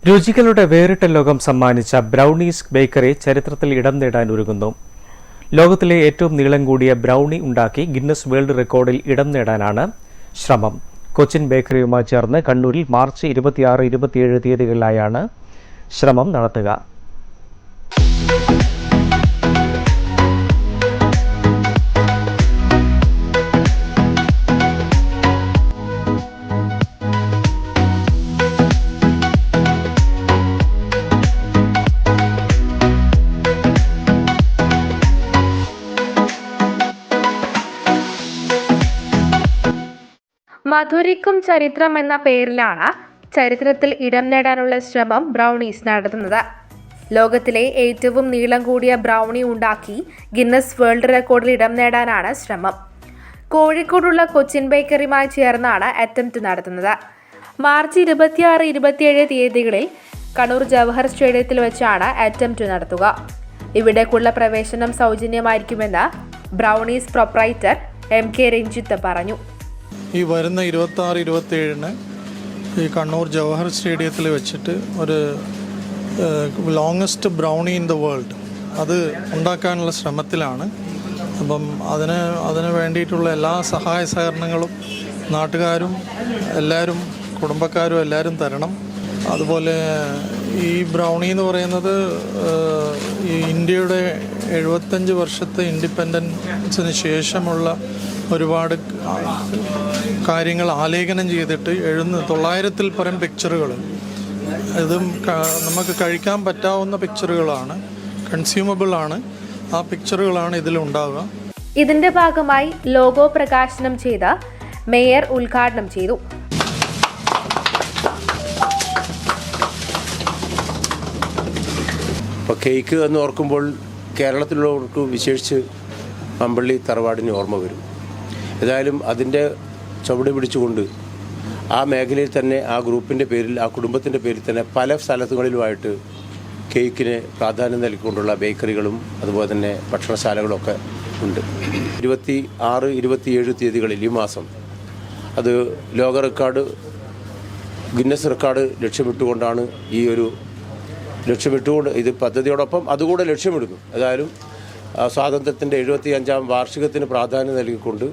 രുചികളുടെ വേറിട്ട ലോകം സമ്മാനിച്ച ബ്രൗണീസ് ബേക്കറി ചരിത്രത്തിൽ ഇടം നേടാൻ ഒരുങ്ങുന്നു. ലോകത്തിലെ ഏറ്റവും നീളം കൂടിയ ബ്രൗണി ഉണ്ടാക്കി ഗിന്നസ് വേൾഡ് റെക്കോർഡിൽ ഇടം നേടാനാണ് ശ്രമം. കൊച്ചിൻ ബേക്കറിയുമായി ചേർന്ന് കണ്ണൂരിൽ മാർച്ച് 26-27 തീയതികളിലായാണ് ശ്രമം നടത്തുക. മധുരിക്കും ചരിത്രം എന്ന പേരിലാണ് ചരിത്രത്തിൽ ഇടം നേടാനുള്ള ശ്രമം ബ്രൗണീസ് നടത്തുന്നത്. ലോകത്തിലെ ഏറ്റവും നീളം കൂടിയ ബ്രൗണി ഉണ്ടാക്കി ഗിന്നസ് വേൾഡ് റെക്കോർഡിൽ ഇടം നേടാനാണ് ശ്രമം. കോഴിക്കോടുള്ള കൊച്ചിൻ ബേക്കറിയുമായി ചേർന്നാണ് അറ്റംപ്റ്റ് നടത്തുന്നത്. മാർച്ച് 26-27 തീയതികളിൽ കണ്ണൂർ ജവഹർ സ്റ്റേഡിയത്തിൽ വെച്ചാണ് അറ്റംപ്റ്റ് നടത്തുക. ഇവിടേക്കുള്ള പ്രവേശനം സൗജന്യമായിരിക്കുമെന്ന് ബ്രൗണീസ് പ്രൊപ്രൈറ്റർ MK രഞ്ജിത്ത് പറഞ്ഞു. ഈ വരുന്ന 26-27 ഈ കണ്ണൂർ ജവഹർ സ്റ്റേഡിയത്തിൽ വെച്ചിട്ട് ഒരു longest brownie in the world അത് ഉണ്ടാക്കാനുള്ള ശ്രമത്തിലാണ്. അപ്പം അതിന് വേണ്ടിയിട്ടുള്ള എല്ലാ സഹായ സഹകരണങ്ങളും നാട്ടുകാരും എല്ലാവരും കുടുംബക്കാരും എല്ലാവരും തരണം. അതുപോലെ ഈ ബ്രൗണി എന്ന് പറയുന്നത് ഈ ഇന്ത്യയുടെ 75 വർഷത്തെ ഇൻഡിപെൻഡൻസിന് ശേഷമുള്ള ഒരുപാട് കാര്യങ്ങൾ ആലേഖനം ചെയ്തിട്ട് 900-ൽ പരം പിക്ചറുകൾ, ഇതും നമുക്ക് കഴിക്കാൻ പറ്റാവുന്ന പിക്ചറുകളാണ്, കൺസ്യൂമബിൾ ആണ്. ആ പിക്ചറുകളാണ് ഇതിലുണ്ടാവുക. ഇതിന്റെ ഭാഗമായി ലോഗോ പ്രകാശനം ചെയ്ത് മേയർ ഉദ്ഘാടനം ചെയ്തു. ഇപ്പോൾ കേക്ക് എന്ന് ഓർക്കുമ്പോൾ കേരളത്തിലുള്ളവർക്ക് വിശേഷിച്ച് അമ്പള്ളി തറവാടിന് ഓർമ്മ വരും. ഏതായാലും അതിൻ്റെ ചുവട് പിടിച്ചുകൊണ്ട് ആ മേഖലയിൽ തന്നെ ആ ഗ്രൂപ്പിൻ്റെ പേരിൽ, ആ കുടുംബത്തിൻ്റെ പേരിൽ തന്നെ പല സ്ഥലങ്ങളിലുമായിട്ട് കേക്കിന് പ്രാധാന്യം നൽകിക്കൊണ്ടുള്ള ബേക്കറികളും അതുപോലെ തന്നെ ഭക്ഷണശാലകളൊക്കെ ഉണ്ട്. 26-27 തീയതികളിൽ ഈ മാസം അത് ലോക റെക്കോർഡ്, ഗിന്നസ് റെക്കോർഡ് ലക്ഷ്യമിട്ടുകൊണ്ടാണ് ഇത് പദ്ധതിയോടൊപ്പം അതുകൂടെ ലക്ഷ്യമിടുന്നു. ഏതായാലും സ്വാതന്ത്ര്യത്തിൻ്റെ 75ാം വാർഷികത്തിന് പ്രാധാന്യം നൽകിക്കൊണ്ട്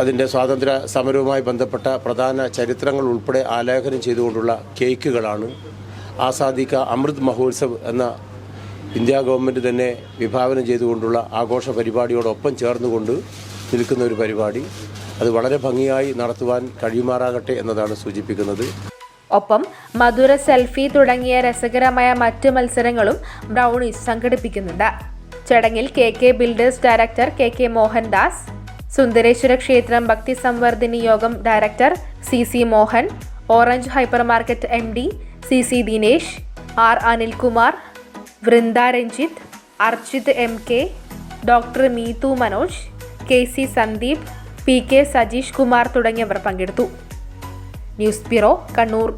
അതിൻ്റെ സ്വാതന്ത്ര്യ സമരവുമായി ബന്ധപ്പെട്ട പ്രധാന ചരിത്രങ്ങൾ ഉൾപ്പെടെ ആലേഖനം ചെയ്തുകൊണ്ടുള്ള കേക്കുകളാണ് ആസാദി കാ അമൃത് മഹോത്സവ് എന്ന ഇന്ത്യ ഗവൺമെൻറ് തന്നെ വിഭാവനം ചെയ്തുകൊണ്ടുള്ള ആഘോഷ പരിപാടിയോടൊപ്പം ചേർന്നുകൊണ്ട് നിൽക്കുന്ന ഒരു പരിപാടി. അത് വളരെ ഭംഗിയായി നടത്തുവാൻ കഴിയുമാറാകട്ടെ എന്നതാണ് സൂചിപ്പിക്കുന്നത്. ഒപ്പം മധുര സെൽഫി തുടങ്ങിയ രസകരമായ മറ്റ് മത്സരങ്ങളും ബ്രൗണീസ് സംഘടിപ്പിക്കുന്നുണ്ട്. ചടങ്ങിൽ KK Builders director KK Mohandas, Sundareshwara ക്ഷേത്രം ഭക്തി സംവർദ്ധിനി യോഗം director CC Mohan, Orange Hypermarket MD CC Dinesh, R Anilkumar, Vrinda Ranjith, Archith MK, doctor Meethu Manoj, KC Sandeep, PK Sajeesh Kumar തുടങ്ങിയവർ പങ്കെടുത്തു. News bureau, Kannur.